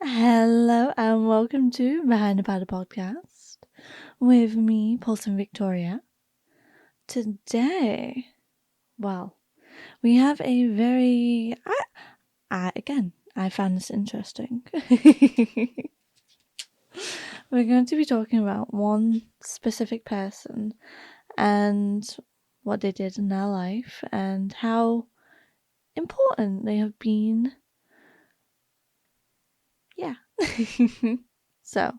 Hello and welcome to Behind the Powder podcast with me, Paulson Victoria. Today, we have a very. I found this interesting. We're going to be talking about one specific person and what they did in their life and how important they have been. Yeah. So,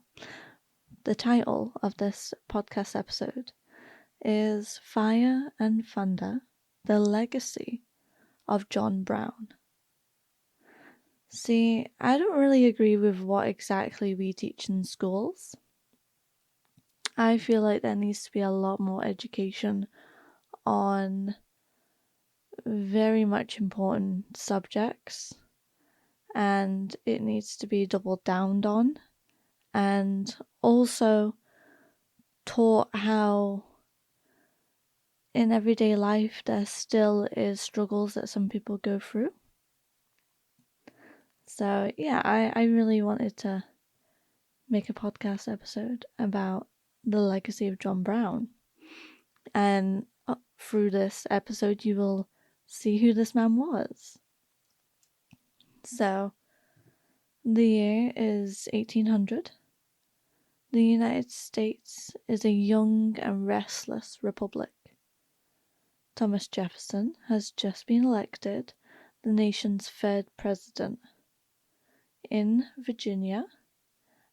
the title of this podcast episode is Fire and Thunder, the Legacy of John Brown. See, I don't really agree with what exactly we teach in schools. I feel like there needs to be a lot more education on very much important subjects, and it needs to be doubled down on, and also taught how in everyday life there still is struggles that some people go through. So yeah, I really wanted to make a podcast episode about the legacy of John Brown. And through this episode you will see who this man was. So the year is 1800. The United States is a young and restless republic. Thomas Jefferson has just been elected the nation's third president. In Virginia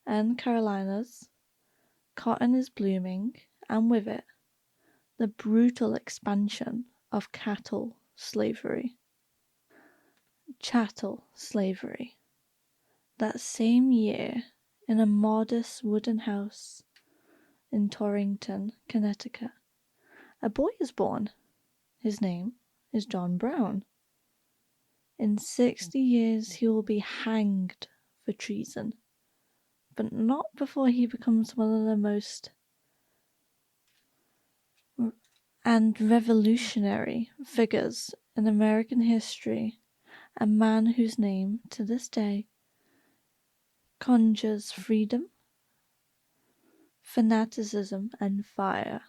and Carolinas, cotton is blooming, and with it, the brutal expansion of cattle slavery. Chattel slavery. That same year, in a modest wooden house in Torrington, Connecticut, a boy is born. His name is John Brown. In 60 years he will be hanged for treason, but not before he becomes one of the most and revolutionary figures in American history, a man whose name, to this day, conjures freedom, fanaticism, and fire.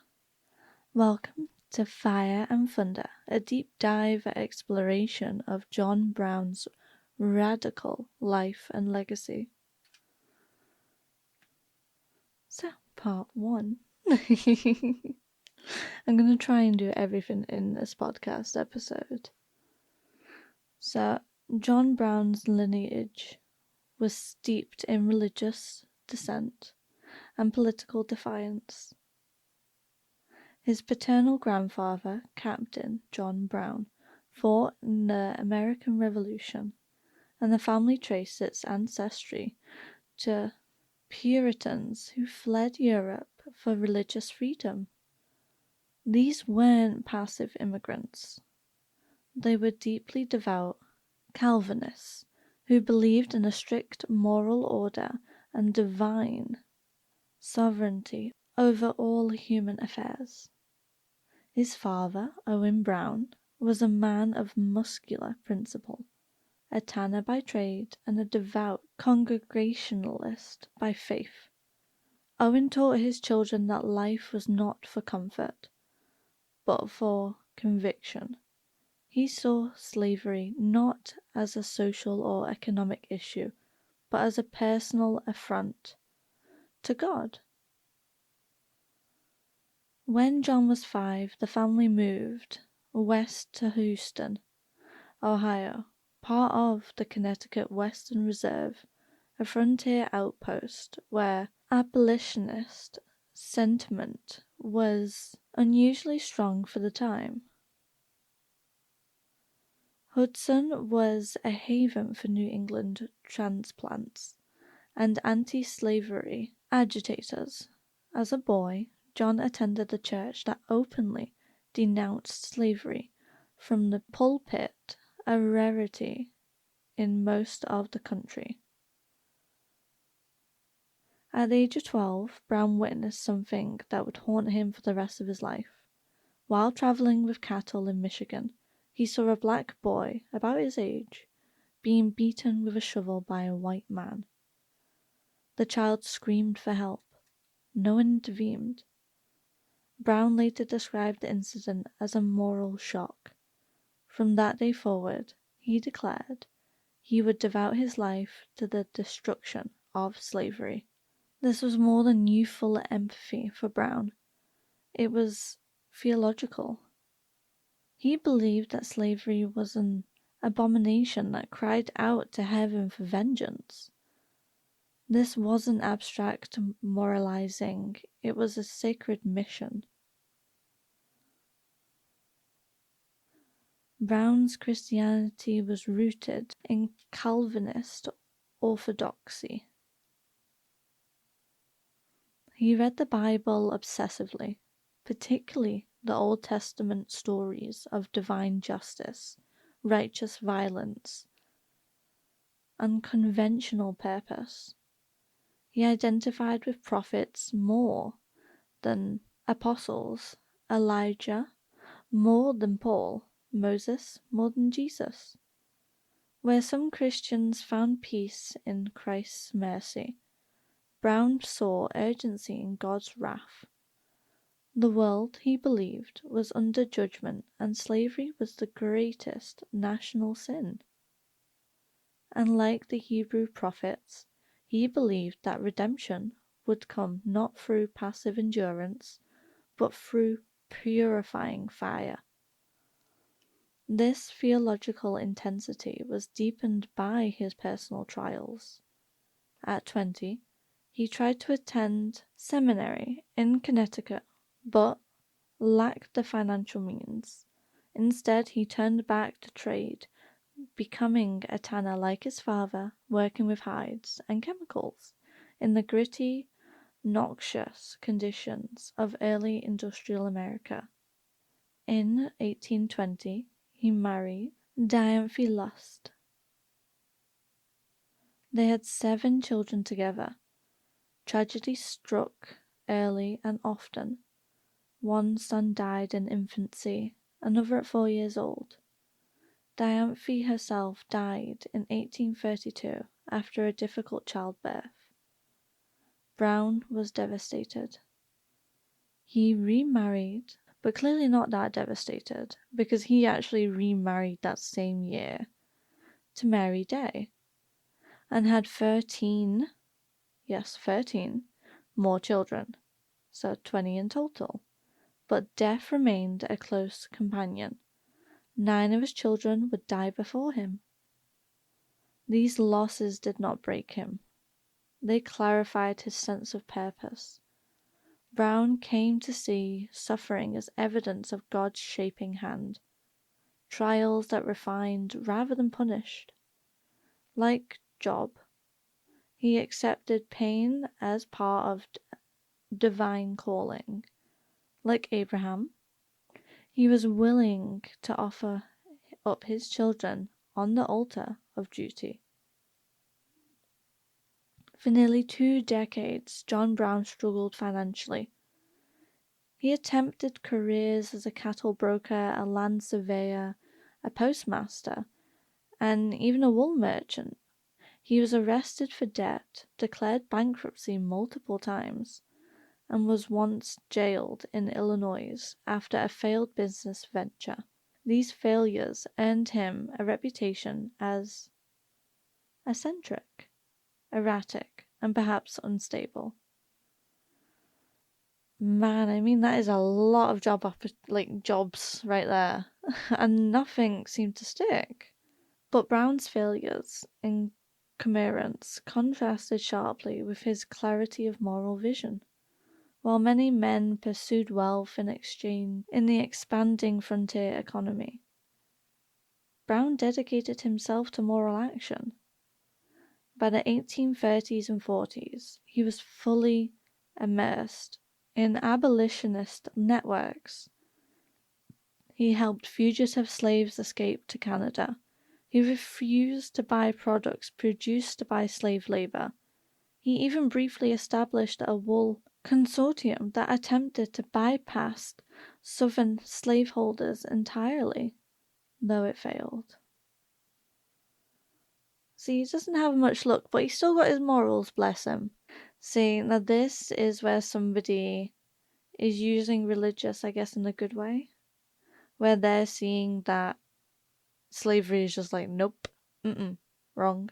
Welcome to Fire and Thunder, a deep dive exploration of John Brown's radical life and legacy. So, part 1. I'm going to try and do everything in this podcast episode. So, John Brown's lineage was steeped in religious dissent and political defiance. His paternal grandfather, Captain John Brown, fought in the American Revolution, and the family traced its ancestry to Puritans who fled Europe for religious freedom. These weren't passive immigrants. They were deeply devout Calvinists who believed in a strict moral order and divine sovereignty over all human affairs. His father, Owen Brown, was a man of muscular principle, a tanner by trade and a devout Congregationalist by faith. Owen taught his children that life was not for comfort, but for conviction. He saw slavery not as a social or economic issue, but as a personal affront to God. When John was 5, the family moved west to Houston, Ohio, part of the Connecticut Western Reserve, a frontier outpost where abolitionist sentiment was unusually strong for the time. Hudson was a haven for New England transplants and anti-slavery agitators. As a boy, John attended a church that openly denounced slavery from the pulpit, a rarity in most of the country. At the age of 12, Brown witnessed something that would haunt him for the rest of his life. While traveling with cattle in Michigan, he saw a black boy, about his age, being beaten with a shovel by a white man. The child screamed for help. No one intervened. Brown later described the incident as a moral shock. From that day forward, he declared he would devote his life to the destruction of slavery. This was more than youthful empathy for Brown. It was theological. He believed that slavery was an abomination that cried out to heaven for vengeance. This wasn't abstract moralizing, it was a sacred mission. Brown's Christianity was rooted in Calvinist orthodoxy. He read the Bible obsessively, particularly the Old Testament stories of divine justice, righteous violence, unconventional purpose. He identified with prophets more than apostles, Elijah more than Paul, Moses more than Jesus. Where some Christians found peace in Christ's mercy, Brown saw urgency in God's wrath. The world, he believed, was under judgment, and slavery was the greatest national sin. And like the Hebrew prophets, he believed that redemption would come not through passive endurance, but through purifying fire. This theological intensity was deepened by his personal trials. At 20, he tried to attend seminary in Connecticut, but lacked the financial means. Instead, he turned back to trade, becoming a tanner like his father, working with hides and chemicals in the gritty, noxious conditions of early industrial America. In 1820, he married Dianthe Lust. They had 7 children together. Tragedy struck early and often. One son died in infancy, another at 4 years old. Dianthe herself died in 1832 after a difficult childbirth. Brown was devastated. He remarried, but clearly not that devastated, because he actually remarried that same year to Mary Day and had 13 more children, so 20 in total. But death remained a close companion. 9 of his children would die before him. These losses did not break him. They clarified his sense of purpose. Brown came to see suffering as evidence of God's shaping hand, trials that refined rather than punished. Like Job, he accepted pain as part of divine calling. Like Abraham, he was willing to offer up his children on the altar of duty. For nearly 2 decades, John Brown struggled financially. He attempted careers as a cattle broker, a land surveyor, a postmaster, and even a wool merchant. He was arrested for debt, declared bankruptcy multiple times, and was once jailed in Illinois after a failed business venture. These failures earned him a reputation as eccentric, erratic, and perhaps unstable. Man, I mean, that is a lot of jobs right there, and nothing seemed to stick. But Brown's failures in commerce contrasted sharply with his clarity of moral vision. While many men pursued wealth in exchange in the expanding frontier economy, Brown dedicated himself to moral action. By the 1830s and 40s, he was fully immersed in abolitionist networks. He helped fugitive slaves escape to Canada. He refused to buy products produced by slave labor. He even briefly established a wool consortium that attempted to bypass Southern slaveholders entirely, though it failed. See, he doesn't have much luck, but he still got his morals, bless him. See, now this is where somebody is using religious, I guess, in a good way, where they're seeing that slavery is just like, nope, wrong.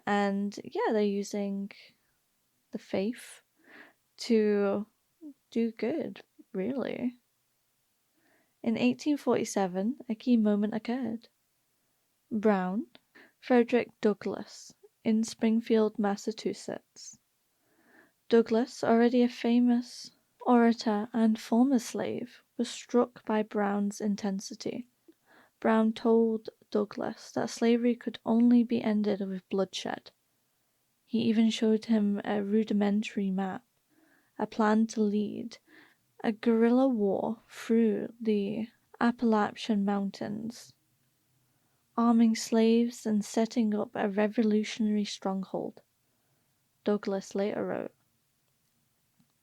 And yeah, they're using the faith to do good, really. In 1847, a key moment occurred. Brown, Frederick Douglass, in Springfield, Massachusetts. Douglass, already a famous orator and former slave, was struck by Brown's intensity. Brown told Douglass that slavery could only be ended with bloodshed. He even showed him a rudimentary map, a plan to lead a guerrilla war through the Appalachian Mountains, arming slaves and setting up a revolutionary stronghold. Douglass later wrote,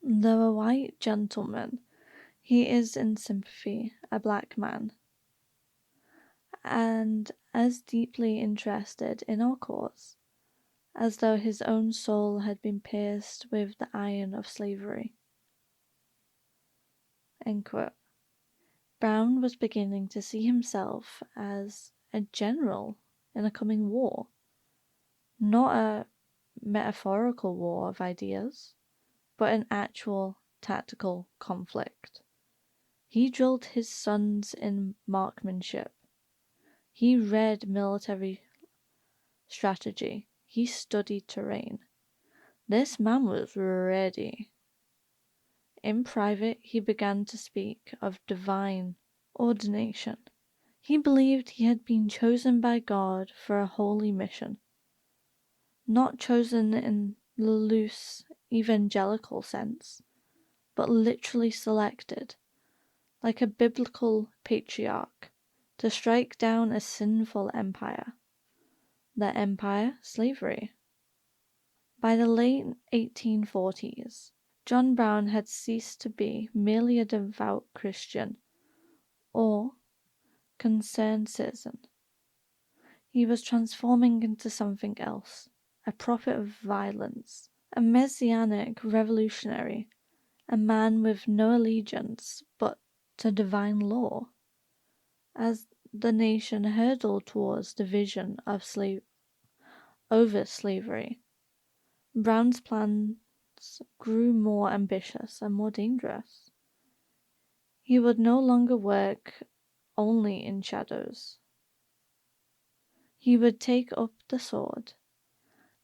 "Though a white gentleman, he is in sympathy a black man, and as deeply interested in our cause as though his own soul had been pierced with the iron of slavery." End quote. Brown was beginning to see himself as a general in a coming war, not a metaphorical war of ideas, but an actual tactical conflict. He drilled his sons in marksmanship. He read military strategy. He studied terrain. This man was ready. In private, he began to speak of divine ordination. He believed he had been chosen by God for a holy mission. Not chosen in the loose evangelical sense, but literally selected, like a biblical patriarch, to strike down a sinful empire. That empire, slavery. By the late 1840s, John Brown had ceased to be merely a devout Christian or concerned citizen. He was transforming into something else, a prophet of violence, a messianic revolutionary, a man with no allegiance but to divine law. As the nation hurtled towards division of over slavery, Brown's plans grew more ambitious and more dangerous. He would no longer work only in shadows. He would take up the sword,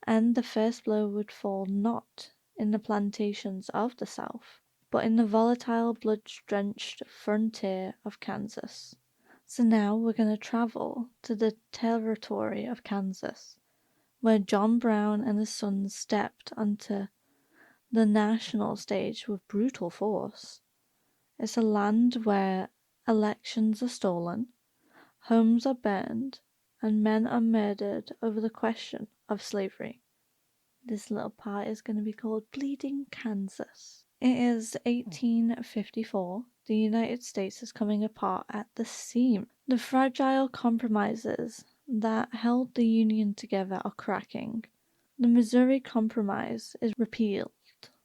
and the first blow would fall not in the plantations of the South, but in the volatile, blood-drenched frontier of Kansas. So now we're going to travel to the territory of Kansas, where John Brown and his sons stepped onto the national stage with brutal force. It's a land where elections are stolen, homes are burned, and men are murdered over the question of slavery. This little part is going to be called Bleeding Kansas. It is 1854. The United States is coming apart at the seam. The fragile compromises that held the Union together are cracking. The Missouri Compromise is repealed.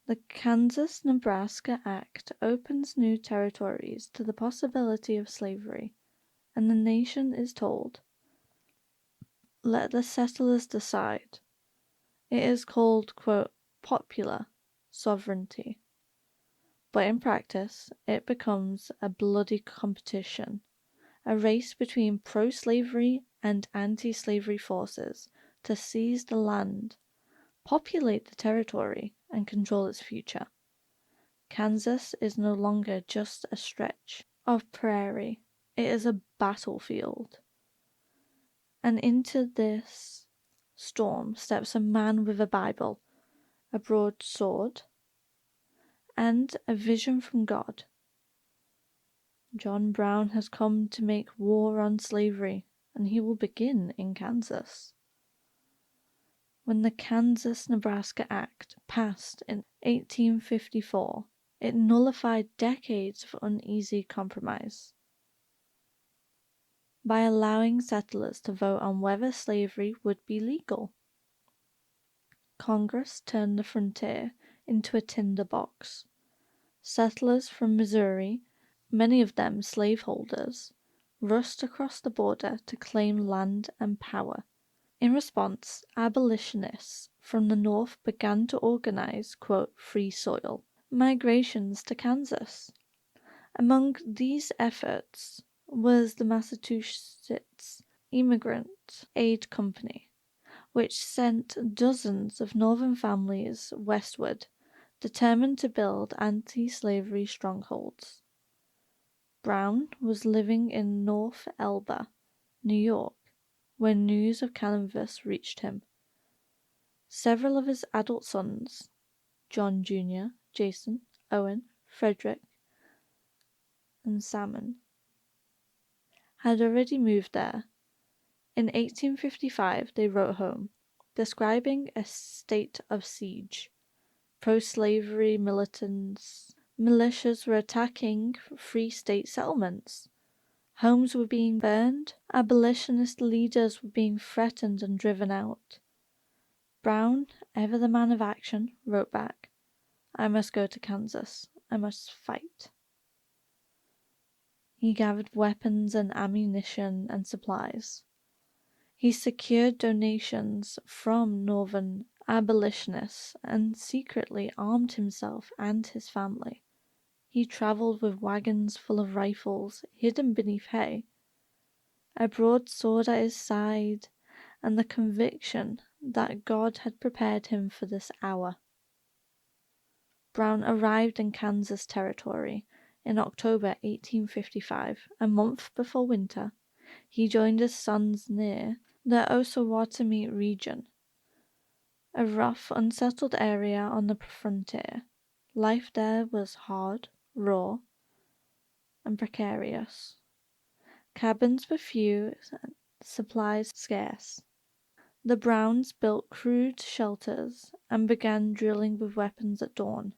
The Kansas-Nebraska Act opens new territories to the possibility of slavery, and the nation is told, "Let the settlers decide." It is called, quote, popular sovereignty. But in practice, it becomes a bloody competition, a race between pro-slavery and anti-slavery forces to seize the land, populate the territory, and control its future. Kansas is no longer just a stretch of prairie, it is a battlefield. And into this storm steps a man with a Bible, a broadsword, and a vision from God. John Brown has come to make war on slavery, and he will begin in Kansas. When the Kansas-Nebraska Act passed in 1854, it nullified decades of uneasy compromise. By allowing settlers to vote on whether slavery would be legal. Congress turned the frontier into a tinderbox. Settlers from Missouri, many of them slaveholders, rushed across the border to claim land and power. In response, abolitionists from the North began to organize, quote, free soil migrations to Kansas. Among these efforts was the Massachusetts Immigrant Aid Company, which sent dozens of Northern families westward, determined to build anti-slavery strongholds. Brown was living in North Elba, New York, when news of canvas reached him. Several of his adult sons, John Jr., Jason, Owen, Frederick, and Salmon, had already moved there. In 1855 they wrote home, describing a state of siege. Pro-slavery militias were attacking free state settlements. Homes were being burned. Abolitionist leaders were being threatened and driven out. Brown, ever the man of action, wrote back, "I must go to Kansas. I must fight." He gathered weapons and ammunition and supplies. He secured donations from Northern abolitionists and secretly armed himself and his family. He traveled with wagons full of rifles hidden beneath hay, a broadsword at his side, and the conviction that God had prepared him for this hour. Brown arrived in Kansas Territory in October 1855, a month before winter. He joined his sons near the Osawatomie region, a rough, unsettled area on the frontier. Life there was hard, raw, and precarious. Cabins were few, supplies scarce. The Browns built crude shelters and began drilling with weapons at dawn.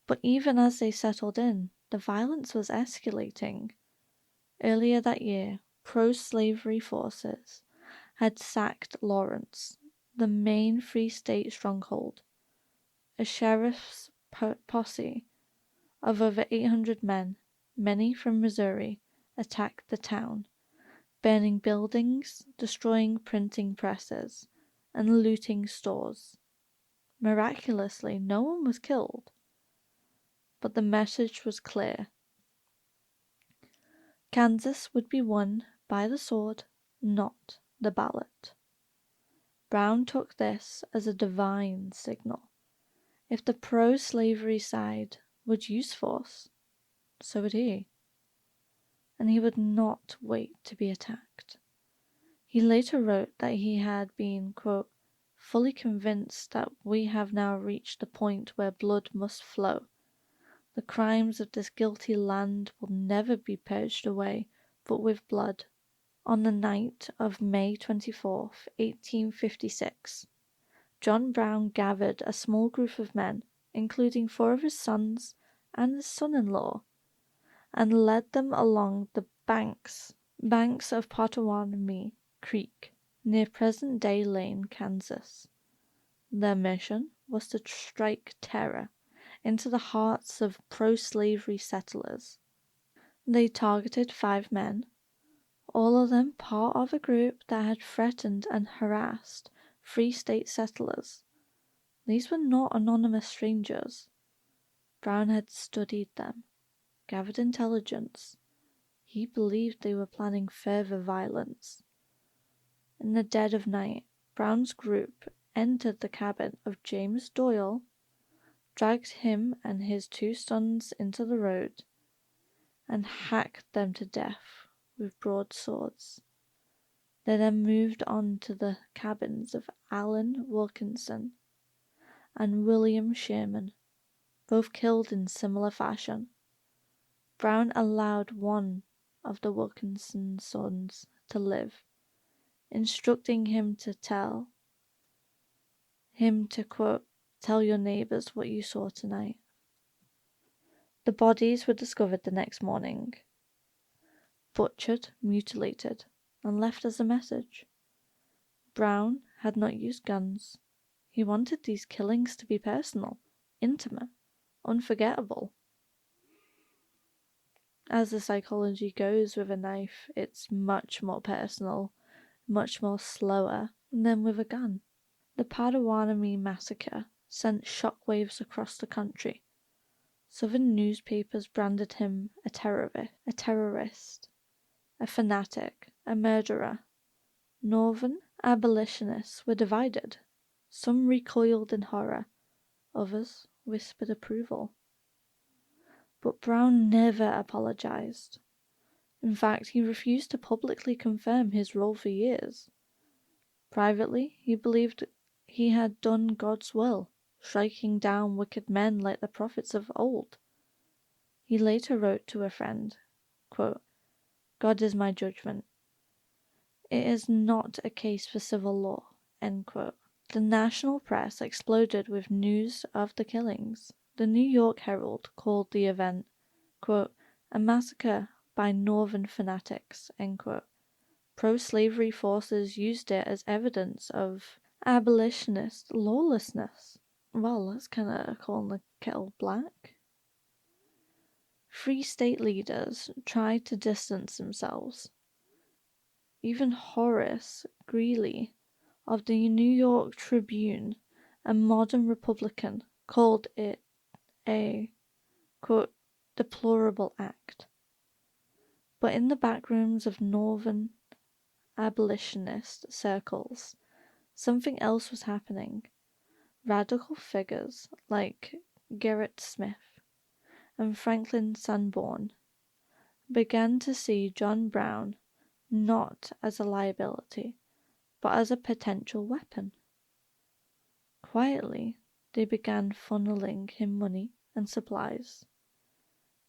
But even as they settled in, the violence was escalating. Earlier that year, pro-slavery forces had sacked Lawrence, the main Free State stronghold. A sheriff's posse of over 800 men, many from Missouri, attacked the town, burning buildings, destroying printing presses, and looting stores. Miraculously, no one was killed, but the message was clear. Kansas would be won by the sword, not the ballot. Brown took this as a divine signal. If the pro-slavery side would use force, so would he. And he would not wait to be attacked. He later wrote that he had been, quote, fully convinced that we have now reached the point where blood must flow. The crimes of this guilty land will never be purged away but with blood. On the night of May 24th, 1856, John Brown gathered a small group of men, including 4 of his sons and his son-in-law, and led them along the banks of Pottawatomie Creek, near present-day Lane, Kansas. Their mission was to strike terror into the hearts of pro-slavery settlers. They targeted 5 men, all of them part of a group that had threatened and harassed Free State settlers. These were not anonymous strangers. Brown had studied them, gathered intelligence. He believed they were planning further violence. In the dead of night, Brown's group entered the cabin of James Doyle, dragged him and his 2 sons into the road, and hacked them to death with broadswords. They then moved on to the cabins of Allen Wilkinson and William Sherman, both killed in similar fashion. Brown allowed one of the Wilkinson sons to live, instructing him to quote, "Tell your neighbors what you saw tonight." The bodies were discovered the next morning, butchered, mutilated, and left as a message. Brown had not used guns. He wanted these killings to be personal, intimate, unforgettable. As the psychology goes with a knife, it's much more personal, much more slower than with a gun. The Potawatomi massacre sent shockwaves across the country. Southern newspapers branded him a terrorist, a fanatic, a murderer. Northern abolitionists were divided. Some recoiled in horror, others whispered approval. But Brown never apologized. In fact, he refused to publicly confirm his role for years. Privately, he believed he had done God's will, striking down wicked men like the prophets of old. He later wrote to a friend, quote, "God is my judgment. It is not a case for civil law." End quote. The national press exploded with news of the killings. The New York Herald called the event, quote, "a massacre by Northern fanatics." End quote. Pro-slavery forces used it as evidence of abolitionist lawlessness. Well, that's kind of calling the kettle black. Free state leaders tried to distance themselves. Even Horace Greeley of the New York Tribune, a modern Republican, called it a, quote, "deplorable act." But in the backrooms of Northern abolitionist circles, something else was happening. Radical figures like Gerrit Smith and Franklin Sanborn began to see John Brown not as a liability, but as a potential weapon. Quietly, they began funneling him money and supplies.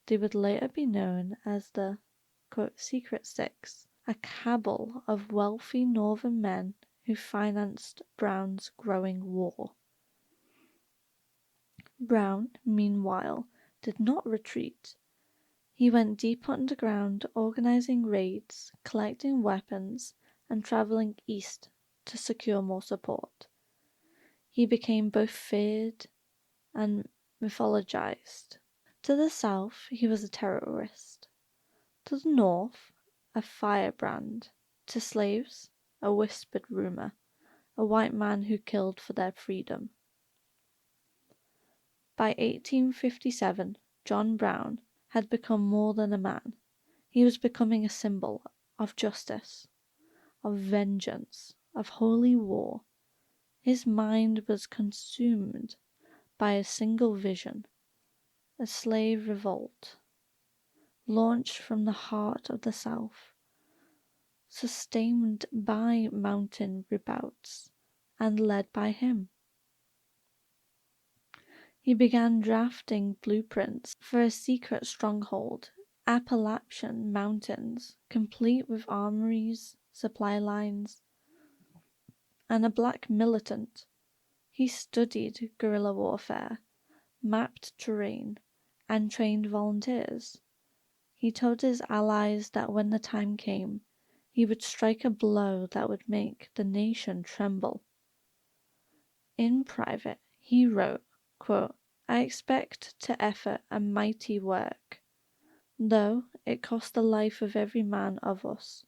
They would later be known as the, quote, "Secret Six," a cabal of wealthy Northern men who financed Brown's growing war. Brown, meanwhile, did not retreat. He went deep underground, organizing raids, collecting weapons, and traveling east to secure more support. He became both feared and mythologized. To the south, he was a terrorist. To the north, a firebrand. To slaves, a whispered rumor, a white man who killed for their freedom. By 1857, John Brown had become more than a man. He was becoming a symbol of justice, of vengeance, of holy war. His mind was consumed by a single vision, a slave revolt, launched from the heart of the South, sustained by mountain redoubts, and led by him. He began drafting blueprints for a secret stronghold, Appalachian Mountains, complete with armories, supply lines, and a black militant. He studied guerrilla warfare, mapped terrain, and trained volunteers. He told his allies that when the time came, he would strike a blow that would make the nation tremble. In private, he wrote, quote, "I expect to effort a mighty work. Though it cost the life of every man of us,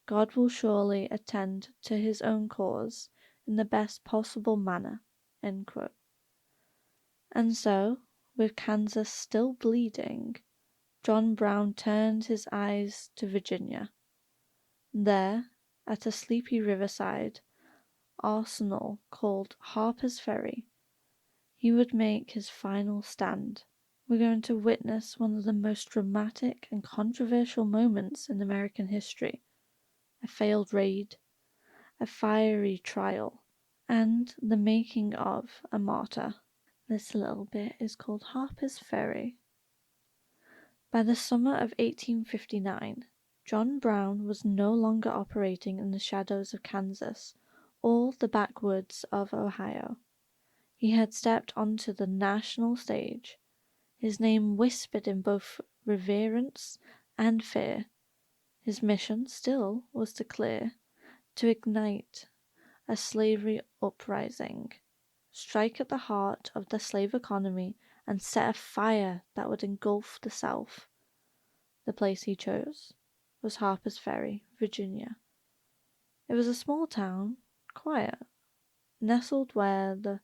God will surely attend to his own cause in the best possible manner." End quote. And so, with Kansas still bleeding, John Brown turned his eyes to Virginia. There, at a sleepy riverside arsenal called Harpers Ferry, he would make his final stand. We're going to witness one of the most dramatic and controversial moments in American history. A failed raid, a fiery trial, and the making of a martyr. This little bit is called Harpers Ferry. By the summer of 1859, John Brown was no longer operating in the shadows of Kansas or the backwoods of Ohio. He had stepped onto the national stage, his name whispered in both reverence and fear. His mission still was to ignite a slavery uprising. strike at the heart of the slave economy, and set a fire that would engulf the South. The place he chose was Harpers Ferry, Virginia. It was a small town, quiet, nestled where the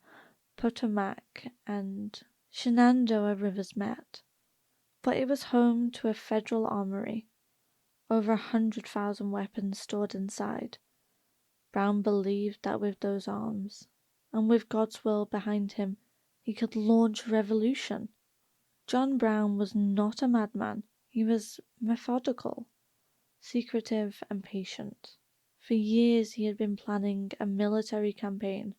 Potomac and Shenandoah rivers met, but it was home to a federal armory, over 100,000 weapons stored inside. Brown believed that with those arms, and with God's will behind him, he could launch revolution. John Brown was not a madman. He was methodical, secretive, and patient. For years he had been planning a military campaign.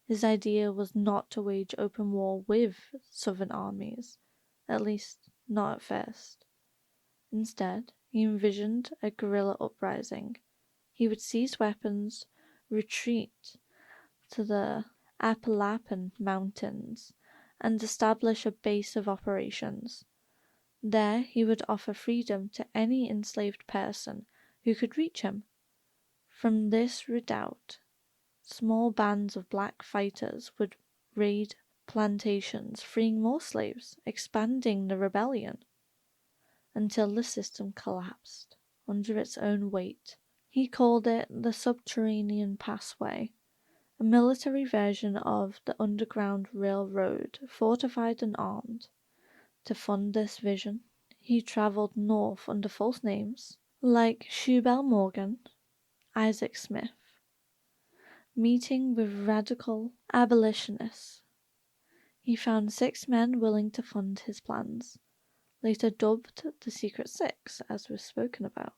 His idea was not to wage open war with Southern armies, at least not at first. Instead, he envisioned a guerrilla uprising. He would seize weapons, retreat to the Appalachian Mountains, and establish a base of operations. There he would offer freedom to any enslaved person who could reach him. From this redoubt, small bands of black fighters would raid plantations, freeing more slaves, expanding the rebellion, until the system collapsed under its own weight. He called it the Subterranean Passway, a military version of the Underground Railroad, fortified and armed. To fund this vision, he traveled north under false names, like Shubal Morgan, Isaac Smith, meeting with radical abolitionists. He found 6 men willing to fund his plans, later dubbed the Secret Six, as we've spoken about.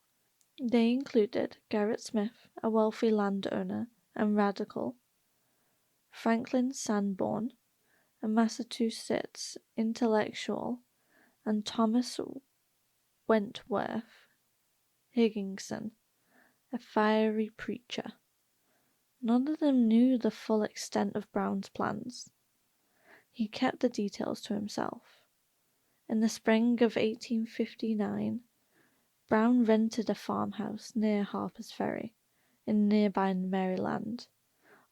They included Gerrit Smith, a wealthy landowner and radical, Franklin Sanborn, a Massachusetts intellectual, and Thomas Wentworth Higginson, a fiery preacher. None of them knew the full extent of Brown's plans. He kept the details to himself. In the spring of 1859, Brown rented a farmhouse near Harpers Ferry, in nearby Maryland,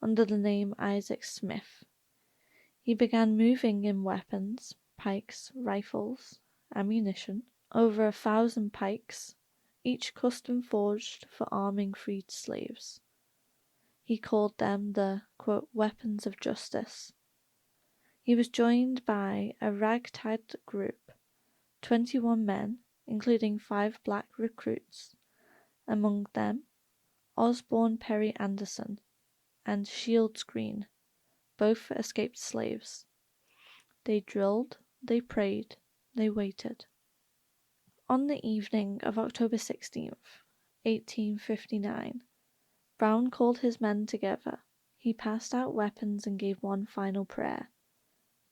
under the name Isaac Smith. He began moving in weapons, pikes, rifles, ammunition, over 1,000 pikes, each custom forged for arming freed slaves. He called them the, quote, weapons of justice. He was joined by a ragtag group, 21 men, including 5 black recruits, among them Osborne Perry Anderson and Shields Green, both escaped slaves. They drilled, they prayed, they waited. On the evening of October 16th, 1859, Brown called his men together. He passed out weapons and gave one final prayer.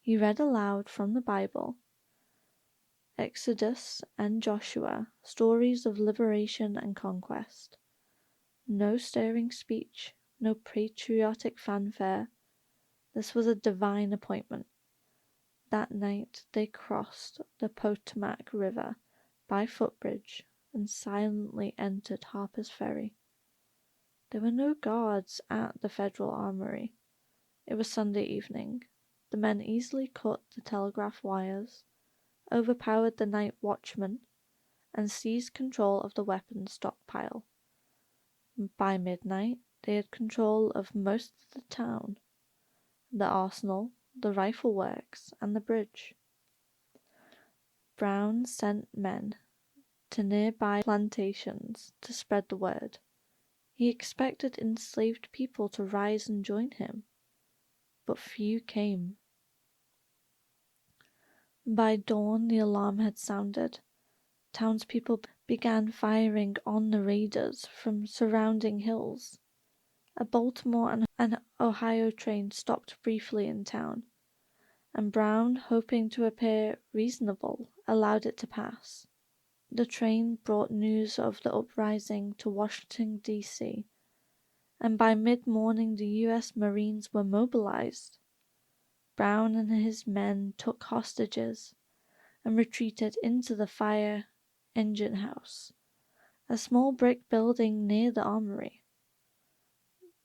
He read aloud from the Bible, Exodus and Joshua, stories of liberation and conquest. No stirring speech, no patriotic fanfare. This was a divine appointment. That night they crossed the Potomac River by footbridge and silently entered Harpers Ferry. There were no guards at the Federal Armory. It was Sunday evening. The men easily cut the telegraph wires, overpowered the night watchman, and seized control of the weapons stockpile. By midnight, they had control of most of the town, the arsenal, the rifle works, and the bridge. Brown sent men to nearby plantations to spread the word. He expected enslaved people to rise and join him, but few came. By dawn the alarm had sounded. Townspeople began firing on the raiders from surrounding hills. A Baltimore and Ohio train stopped briefly in town, and Brown, hoping to appear reasonable, allowed it to pass. The train brought news of the uprising to Washington, D.C., and by mid-morning the U.S. Marines were mobilized. Brown and his men took hostages and retreated into the fire engine house, a small brick building near the armory.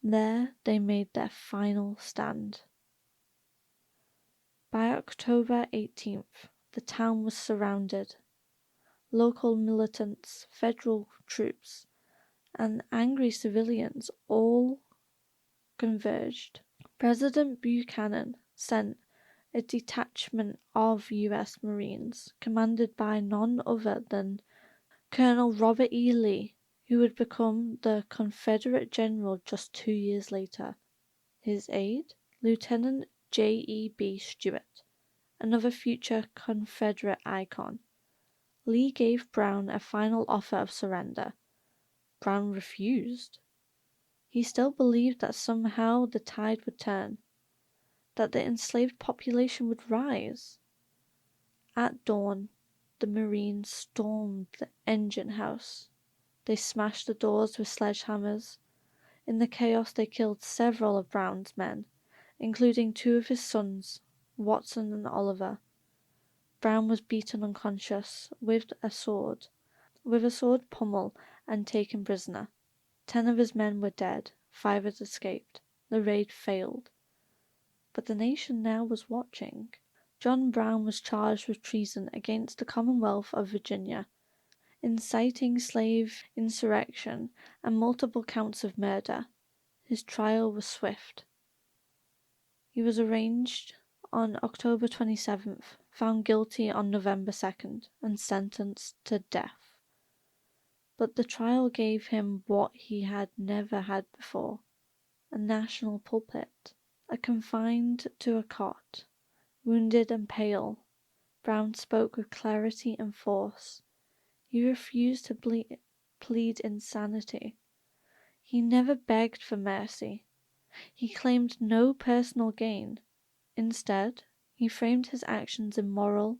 There they made their final stand. By October 18th, the town was surrounded. Local militants, federal troops, and angry civilians all converged. President Buchanan sent a detachment of U.S. Marines, commanded by none other than Colonel Robert E. Lee, who would become the Confederate general just 2 years later. His aide, Lieutenant J.E.B. Stuart, another future Confederate icon. Lee gave Brown a final offer of surrender. Brown refused. He still believed that somehow the tide would turn, that the enslaved population would rise. At dawn, the Marines stormed the engine house. They smashed the doors with sledgehammers. In the chaos, they killed several of Brown's men, including 2 of his sons, Watson and Oliver. Brown was beaten unconscious with a sword pommel, and taken prisoner. 10 of his men were dead, 5 had escaped. The raid failed. But the nation now was watching. John Brown was charged with treason against the Commonwealth of Virginia, inciting slave insurrection, and multiple counts of murder. His trial was swift. He was arraigned on October 27th, found guilty on November 2nd, and sentenced to death. But the trial gave him what he had never had before: a national pulpit. Confined to a cot, wounded and pale, Brown spoke with clarity and force. He refused to plead insanity. He never begged for mercy. He claimed no personal gain. Instead, he framed his actions in moral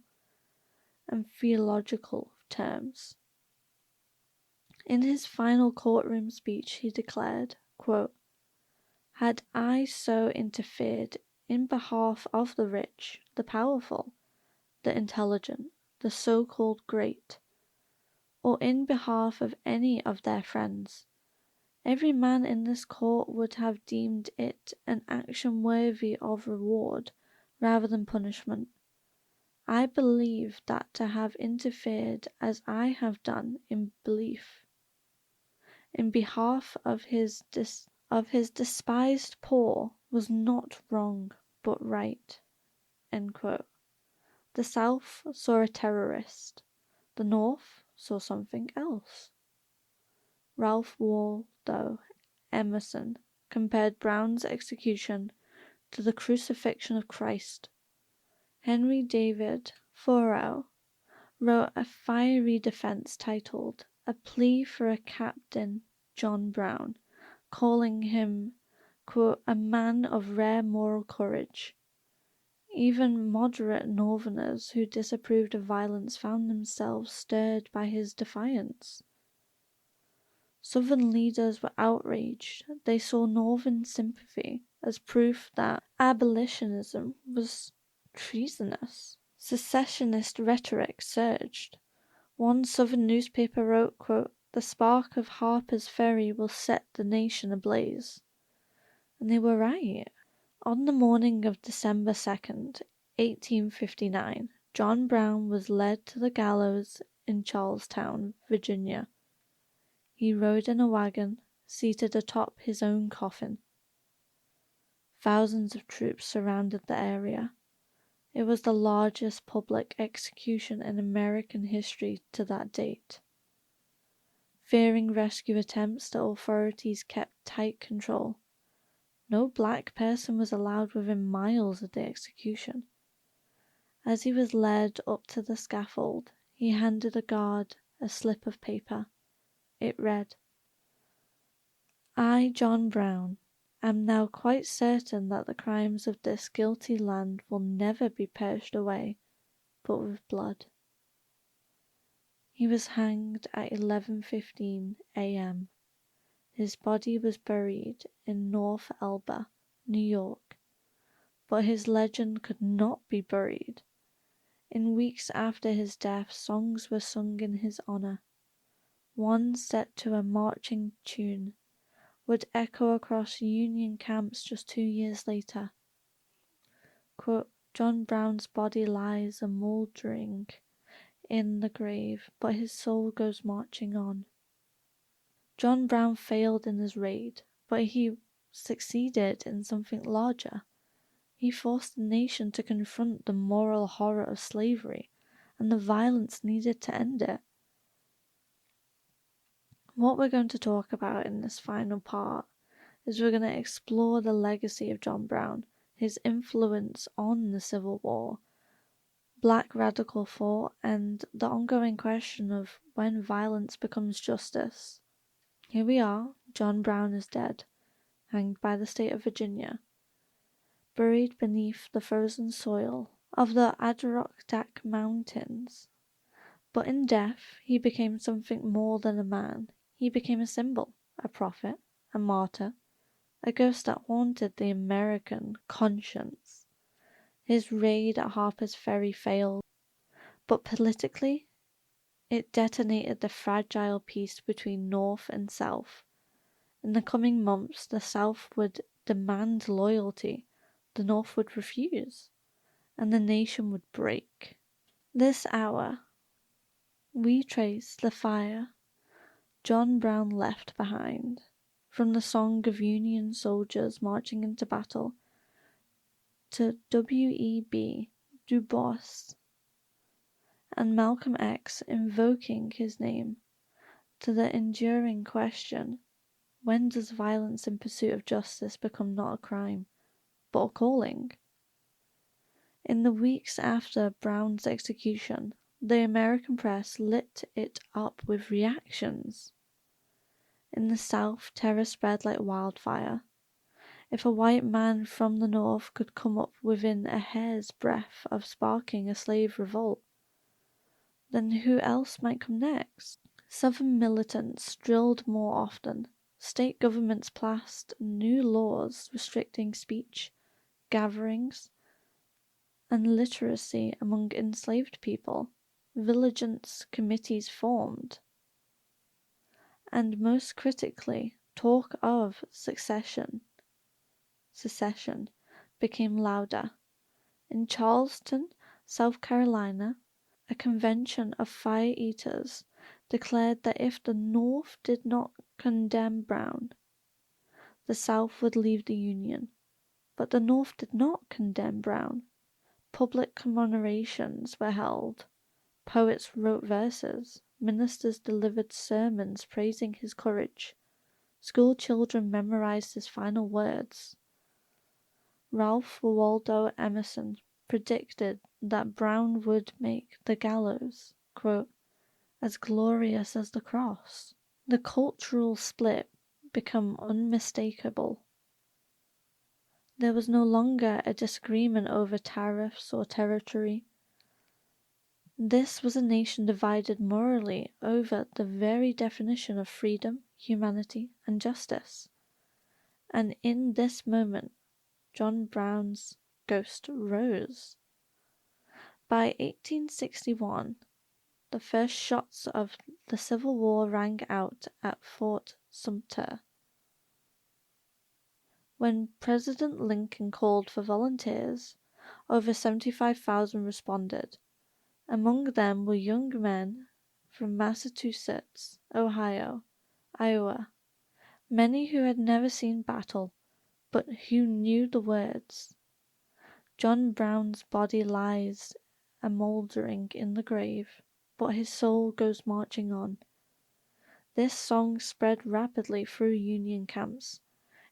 and theological terms. In his final courtroom speech, he declared, quote, "Had I so interfered in behalf of the rich, the powerful, the intelligent, the so-called great, or in behalf of any of their friends, every man in this court would have deemed it an action worthy of reward rather than punishment. I believe that to have interfered as I have done in behalf of his despised poor was not wrong but right." End quote. The South saw a terrorist. The North saw something else. Ralph Waldo Emerson compared Brown's execution to the crucifixion of Christ. Henry David Thoreau wrote a fiery defense titled "A Plea for a Captain John Brown," calling him, quote, "a man of rare moral courage." Even moderate Northerners who disapproved of violence found themselves stirred by his defiance. Southern leaders were outraged. They saw Northern sympathy as proof that abolitionism was treasonous. Secessionist rhetoric surged. One Southern newspaper wrote, quote, "The spark of Harpers Ferry will set the nation ablaze." And they were right. On the morning of December 2nd, 1859, John Brown was led to the gallows in Charlestown, Virginia. He rode in a wagon, seated atop his own coffin. Thousands of troops surrounded the area. It was the largest public execution in American history to that date. Fearing rescue attempts, the authorities kept tight control. No black person was allowed within miles of the execution. As he was led up to the scaffold, he handed a guard a slip of paper. It read, "I, John Brown, am now quite certain that the crimes of this guilty land will never be purged away but with blood." He was hanged at 11:15 a.m. His body was buried in North Elba, New York, but his legend could not be buried. In weeks after his death, songs were sung in his honor. One set to a marching tune would echo across Union camps just 2 years later. Quote, John Brown's body lies a-mouldering in the grave, but his soul goes marching on. John Brown failed in his raid, but he succeeded in something larger. He forced the nation to confront the moral horror of slavery and the violence needed to end it. What we're going to talk about in this final part is we're going to explore the legacy of John Brown, his influence on the Civil War, Black radical thought, and the ongoing question of when violence becomes justice. Here we are, John Brown is dead, hanged by the state of Virginia, buried beneath the frozen soil of the Adirondack Mountains. But in death, he became something more than a man. He became a symbol, a prophet, a martyr, a ghost that haunted the American conscience. His raid at Harpers Ferry failed, but politically, it detonated the fragile peace between North and South. In the coming months, the South would demand loyalty, the North would refuse, and the nation would break. This hour, we trace the fire John Brown left behind, from the song of Union soldiers marching into battle to W.E.B. Du Bois and Malcolm X invoking his name, to the enduring question, when does violence in pursuit of justice become not a crime, but a calling? In the weeks after Brown's execution, the American press lit it up with reactions. In the South, terror spread like wildfire. If a white man from the North could come up within a hair's breadth of sparking a slave revolt, then who else might come next? Southern militants drilled more often. State governments passed new laws restricting speech, gatherings, and literacy among enslaved people. Vigilance committees formed. And most critically, talk of secession became louder. In Charleston, South Carolina, a convention of fire-eaters declared that if the North did not condemn Brown, the South would leave the Union. But the North did not condemn Brown. Public commemorations were held. Poets wrote verses. Ministers delivered sermons praising his courage. School children memorized his final words. Ralph Waldo Emerson predicted that Brown would make the gallows, quote, as glorious as the cross. The cultural split became unmistakable. There was no longer a disagreement over tariffs or territory. This was a nation divided morally over the very definition of freedom, humanity, and justice. And in this moment, John Brown's ghost rose. By 1861, the first shots of the Civil War rang out at Fort Sumter. When President Lincoln called for volunteers, over 75,000 responded. Among them were young men from Massachusetts, Ohio, Iowa, many who had never seen battle, but who knew the words. John Brown's body lies a-mouldering in the grave, but his soul goes marching on. This song spread rapidly through Union camps.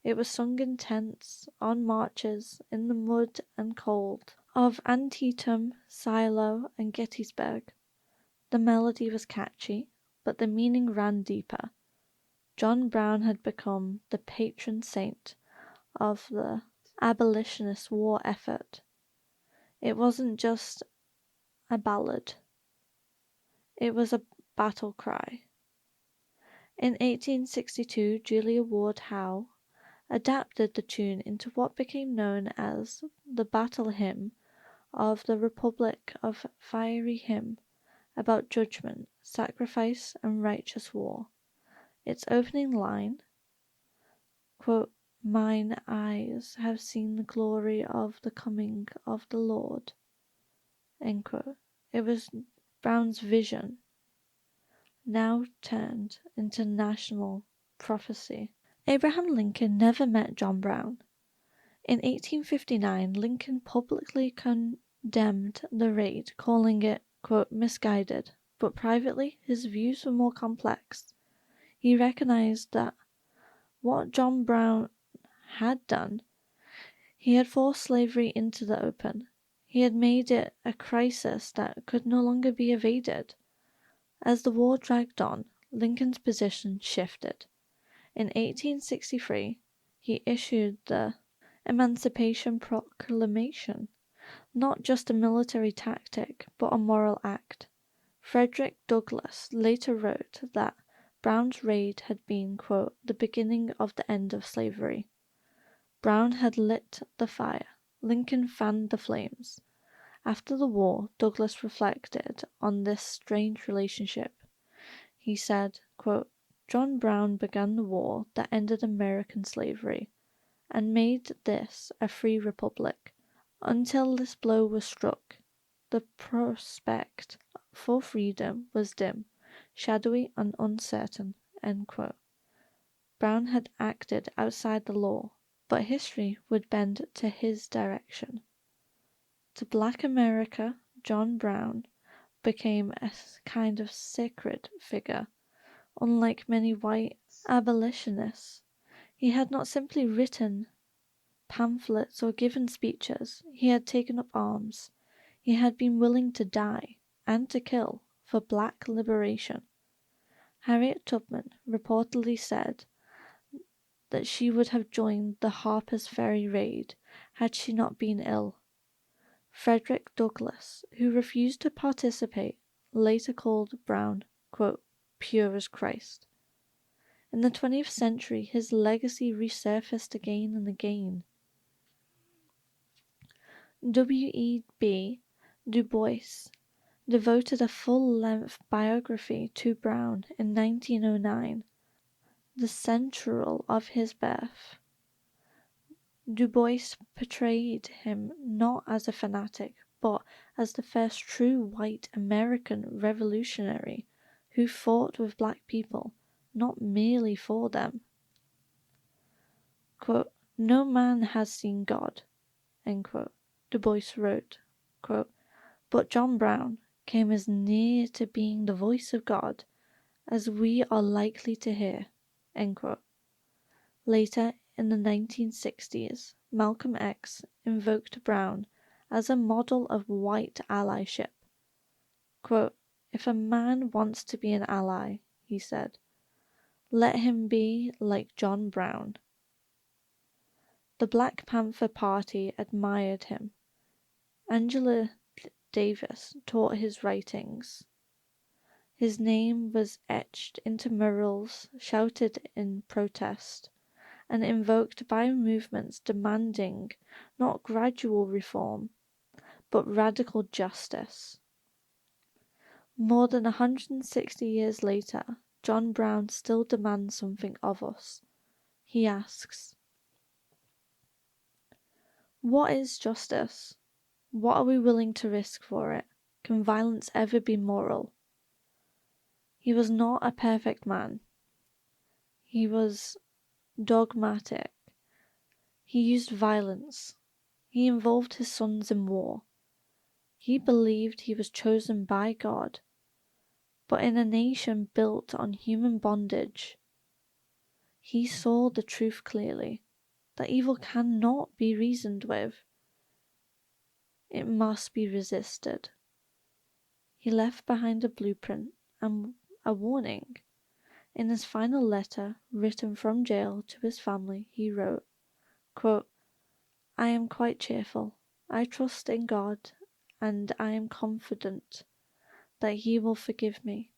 It was sung in tents, on marches, in the mud and cold of Antietam, Shiloh, and Gettysburg. The melody was catchy, but the meaning ran deeper. John Brown had become the patron saint of the abolitionist war effort. It wasn't just a ballad. It was a battle cry. In 1862, Julia Ward Howe adapted the tune into what became known as the Battle Hymn of the Republic, a fiery hymn about judgment, sacrifice, and righteous war. Its opening line, quote, mine eyes have seen the glory of the coming of the Lord. End quote. It was Brown's vision, now turned into national prophecy. Abraham Lincoln never met John Brown. In 1859, Lincoln publicly condemned the raid, calling it, quote, misguided, but privately his views were more complex. He recognized that what John Brown had done, he had forced slavery into the open. He had made it a crisis that could no longer be evaded. As the war dragged on, Lincoln's position shifted. In 1863, he issued the Emancipation Proclamation, not just a military tactic, but a moral act. Frederick Douglass later wrote that Brown's raid had been, quote, the beginning of the end of slavery. Brown had lit the fire. Lincoln fanned the flames. After the war, Douglass reflected on this strange relationship. He said, quote, John Brown began the war that ended American slavery and made this a free republic. Until this blow was struck, the prospect for freedom was dim, shadowy, and uncertain. End quote. Brown had acted outside the law, but history would bend to his direction. To Black America, John Brown became a kind of sacred figure. Unlike many white abolitionists, he had not simply written pamphlets or given speeches. He had taken up arms. He had been willing to die and to kill for black liberation. Harriet Tubman reportedly said that she would have joined the Harpers Ferry raid had she not been ill. Frederick Douglass, who refused to participate, later called Brown, quote, pure as Christ. In the 20th century, his legacy resurfaced again and again. W.E.B. Du Bois devoted a full-length biography to Brown in 1909, the central of his birth. Du Bois portrayed him not as a fanatic, but as the first true white American revolutionary who fought with black people, not merely for them. Quote, no man has seen God, end quote. Du Bois wrote, quote, but John Brown came as near to being the voice of God as we are likely to hear, end quote. Later, in the 1960s, Malcolm X invoked Brown as a model of white allyship. Quote, if a man wants to be an ally, he said, let him be like John Brown. The Black Panther Party admired him. Angela Davis taught his writings. His name was etched into murals shouted in protest and invoked by movements demanding not gradual reform, but radical justice. More than 160 years later, John Brown still demands something of us. He asks, what is justice? What are we willing to risk for it? Can violence ever be moral? He was not a perfect man. He was dogmatic. He used violence. He involved his sons in war. He believed he was chosen by God. But in a nation built on human bondage, he saw the truth clearly, that evil cannot be reasoned with. It must be resisted. He left behind a blueprint and a warning. In his final letter, written from jail to his family, he wrote, quote, I am quite cheerful. I trust in God, and I am confident that He will forgive me.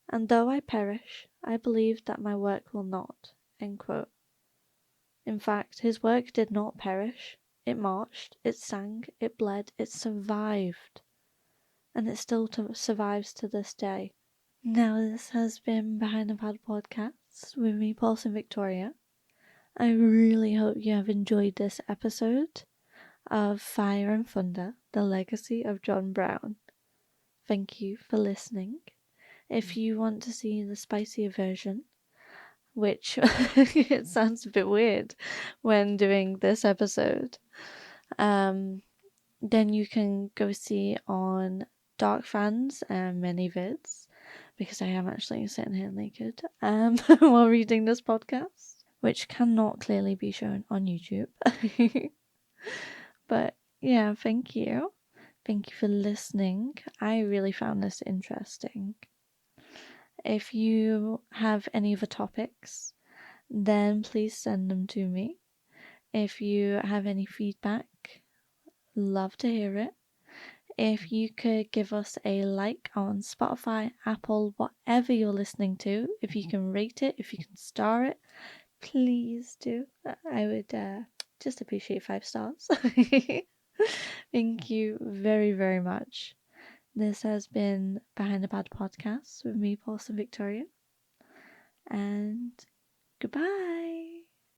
And though I perish, I believe that my work will not. End quote. In fact, his work did not perish. It marched, it sang, it bled, it survived. And it still survives to this day. Now, this has been Behind the Pad podcast with me, Paulson Victoria. I really hope you have enjoyed this episode of Fire and Thunder, The Legacy of John Brown. Thank you for listening. If you want to see the spicier version, which it sounds a bit weird when doing this episode, then you can go see on Dark Fans and many vids, because I am actually sitting here naked while reading this podcast, which cannot clearly be shown on YouTube. But yeah, thank you. Thank you for listening. I really found this interesting. If you have any other topics, then please send them to me. If you have any feedback, love to hear it. If you could give us a like on Spotify, Apple, whatever you're listening to, if you can rate it, if you can star it, please do. I would just appreciate 5 stars. Thank you very, very much. This has been Behind the Bad Podcast with me, Paulson Victoria. And goodbye.